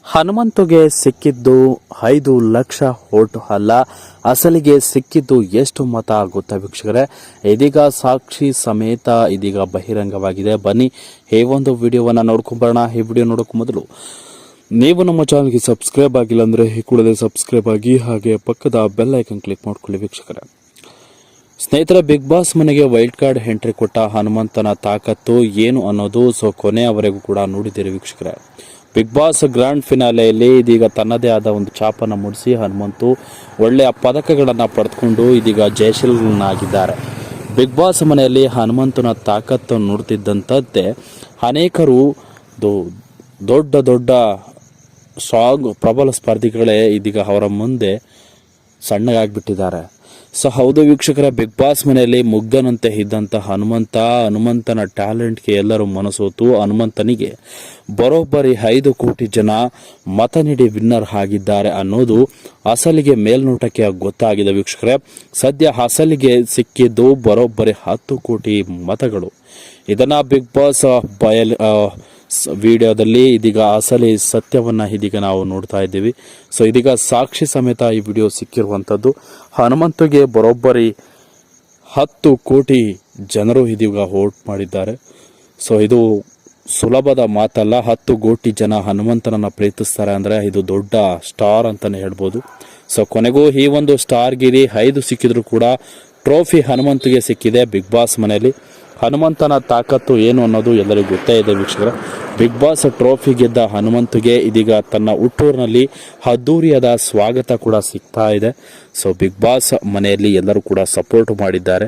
ಹನುಮಂತುಗೆ ಸಿಕ್ಕಿದ್ದು 5 ಲಕ್ಷ ಓಟು ಅಲ್ಲ, ಅಸಲಿಗೆ ಸಿಕ್ಕಿದ್ದು ಎಷ್ಟು ಮತ ಗೊತ್ತಾ ವೀಕ್ಷಕರೇ? ಇದೀಗ ಸಾಕ್ಷಿ ಸಮೇತ ಇದೀಗ ಬಹಿರಂಗವಾಗಿದೆ. ಬನ್ನಿ ಈ ಒಂದು ವಿಡಿಯೋವನ್ನು ನೋಡ್ಕೊಂಬರೋಣ. ಈ ವಿಡಿಯೋ ನೋಡೋಕೆ ಮೊದಲು ನೀವು ನಮ್ಮ ಚಾನಲ್ಗೆ ಸಬ್ಸ್ಕ್ರೈಬ್ ಆಗಿಲ್ಲ ಅಂದರೆ ಈ ಕೂಡಲೇ ಸಬ್ಸ್ಕ್ರೈಬ್ ಆಗಿ, ಹಾಗೆ ಪಕ್ಕದ ಬೆಲ್ ಐಕನ್ ಕ್ಲಿಕ್ ಮಾಡ್ಕೊಳ್ಳಿ ವೀಕ್ಷಕರೇ. ಸ್ನೇಹಿತರೆ, ಬಿಗ್ ಬಾಸ್ ಮನೆಗೆ ವೈಲ್ಡ್ ಕಾರ್ಡ್ ಎಂಟ್ರಿ ಕೊಟ್ಟ ಹನುಮಂತನ ತಾಕತ್ತು ಏನು ಅನ್ನೋದು ಕೊನೆಯವರೆಗೂ ಕೂಡ ನೋಡಿದ್ದೀರಿ ವೀಕ್ಷಕರೇ. ಬಿಗ್ ಬಾಸ್ ಗ್ರ್ಯಾಂಡ್ ಫಿನಾಲೆಯಲ್ಲಿ ಇದೀಗ ತನ್ನದೇ ಆದ ಒಂದು ಛಾಪನ್ನು ಮೂಡಿಸಿ ಹನುಮಂತು ಒಳ್ಳೆಯ ಪದಕಗಳನ್ನು ಪಡೆದುಕೊಂಡು ಇದೀಗ ಜಯಶೀಲನಾಗಿದ್ದಾರೆ. ಬಿಗ್ ಬಾಸ್ ಮನೆಯಲ್ಲಿ ಹನುಮಂತನ ತಾಕತ್ತು ನೋಡ್ತಿದ್ದಂಥದ್ದೇ ಅನೇಕರು ದೊಡ್ಡ ದೊಡ್ಡ ಪ್ರಬಲ ಸ್ಪರ್ಧಿಗಳೇ ಇದೀಗ ಅವರ ಮುಂದೆ ಸಣ್ಣಗಾಗ್ಬಿಟ್ಟಿದ್ದಾರೆ. ಹೌದು ವೀಕ್ಷಕರ, ಬಿಗ್ ಬಾಸ್ ಮನೆಯಲ್ಲಿ ಮುಗ್ಧನಂತೆ ಇದ್ದಂಥ ಹನುಮಂತನ ಟ್ಯಾಲೆಂಟ್ಗೆ ಎಲ್ಲರೂ ಮನಸೋತು ಹನುಮಂತನಿಗೆ ಬರೋಬ್ಬರಿ 5 ಕೋಟಿ ಜನ ಮತ ನೀಡಿ ವಿನ್ನರ್ ಆಗಿದ್ದಾರೆ ಅನ್ನೋದು ಅಸಲಿಗೆ ಮೇಲ್ನೋಟಕ್ಕೆ ಗೊತ್ತಾಗಿದೆ ವೀಕ್ಷಕರೇ. ಸದ್ಯ ಅಸಲಿಗೆ ಸಿಕ್ಕಿದ್ದು ಬರೋಬ್ಬರಿ 10 ಕೋಟಿ ಮತಗಳು. ಇದನ್ನ ಬಿಗ್ ಬಾಸ್ ವಿಡಿಯೋದಲ್ಲಿ ಇದೀಗ ಅಸಲಿ ಸತ್ಯವನ್ನ ಇದೀಗ ನಾವು ನೋಡ್ತಾ ಇದ್ದೀವಿ. ಇದೀಗ ಸಾಕ್ಷಿ ಸಮೇತ ಈ ವಿಡಿಯೋ ಸಿಕ್ಕಿರುವಂಥದ್ದು. ಹನುಮಂತಗೆ ಬರೋಬ್ಬರಿ 10 ಕೋಟಿ ಜನರು ಇದೀಗ ವೋಟ್ ಮಾಡಿದ್ದಾರೆ. ಇದು ಸುಲಭದ ಮಾತಲ್ಲ. 10 ಕೋಟಿ ಜನ ಹನುಮಂತನನ್ನ ಪ್ರೀತಿಸ್ತಾರೆ ಅಂದರೆ ಇದು ದೊಡ್ಡ ಸ್ಟಾರ್ ಅಂತಾನೆ ಹೇಳ್ಬೋದು. ಕೊನೆಗೂ ಈ ಒಂದು ಸ್ಟಾರ್ಗಿರಿ 5 ಸಿಕ್ಕಿದ್ರು ಕೂಡ ಟ್ರೋಫಿ ಹನುಮಂತಗೆ ಸಿಕ್ಕಿದೆ. ಬಿಗ್ ಬಾಸ್ ಮನೆಯಲ್ಲಿ ಹನುಮಂತನ ತಾಕತ್ತು ಏನು ಅನ್ನೋದು ಎಲ್ಲರಿಗೂ ಗೊತ್ತೇ ಇದೆ ವೀಕ್ಷಕರ. ಬಿಗ್ ಬಾಸ್ ಟ್ರೋಫಿ ಗೆದ್ದ ಹನುಮಂತಗೆ ಇದೀಗ ತನ್ನ ಹುಟ್ಟೂರಿನಲ್ಲಿ ಅದ್ದೂರಿಯಾದ ಸ್ವಾಗತ ಕೂಡ ಸಿಗ್ತಾ ಇದೆ. ಬಿಗ್ ಬಾಸ್ ಮನೆಯಲ್ಲಿ ಎಲ್ಲರೂ ಕೂಡ ಸಪೋರ್ಟ್ ಮಾಡಿದ್ದಾರೆ.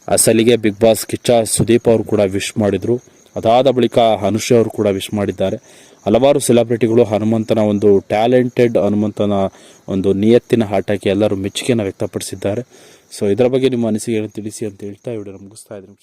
ಅಸಲಿಗೆ ಬಿಗ್ ಬಾಸ್ ಕಿಚ್ಚ ಸುದೀಪ್ ಅವರು ಕೂಡ ವಿಶ್ ಮಾಡಿದ್ರು. ಅದಾದ ಬಳಿಕ ಅನುಷ್ ಅವರು ಕೂಡ ವಿಶ್ ಮಾಡಿದ್ದಾರೆ. ಹಲವಾರು ಸೆಲೆಬ್ರಿಟಿಗಳು ಹನುಮಂತನ ಒಂದು ಟ್ಯಾಲೆಂಟೆಡ್ ಹನುಮಂತನ ಒಂದು ನಿಯತ್ತಿನ ಆಟಕ್ಕೆ ಎಲ್ಲರೂ ಮೆಚ್ಚುಗೆಯನ್ನು ವ್ಯಕ್ತಪಡಿಸಿದ್ದಾರೆ. ಇದರ ಬಗ್ಗೆ ನಿಮ್ಮ ಅನಿಸಿಕೆಯನ್ನು ತಿಳಿಸಿ ಅಂತ ಹೇಳ್ತಾ ವಿಡಿಯೋ ಮುಗಿಸ್ತಾ ಇದ್ದೀನಿ.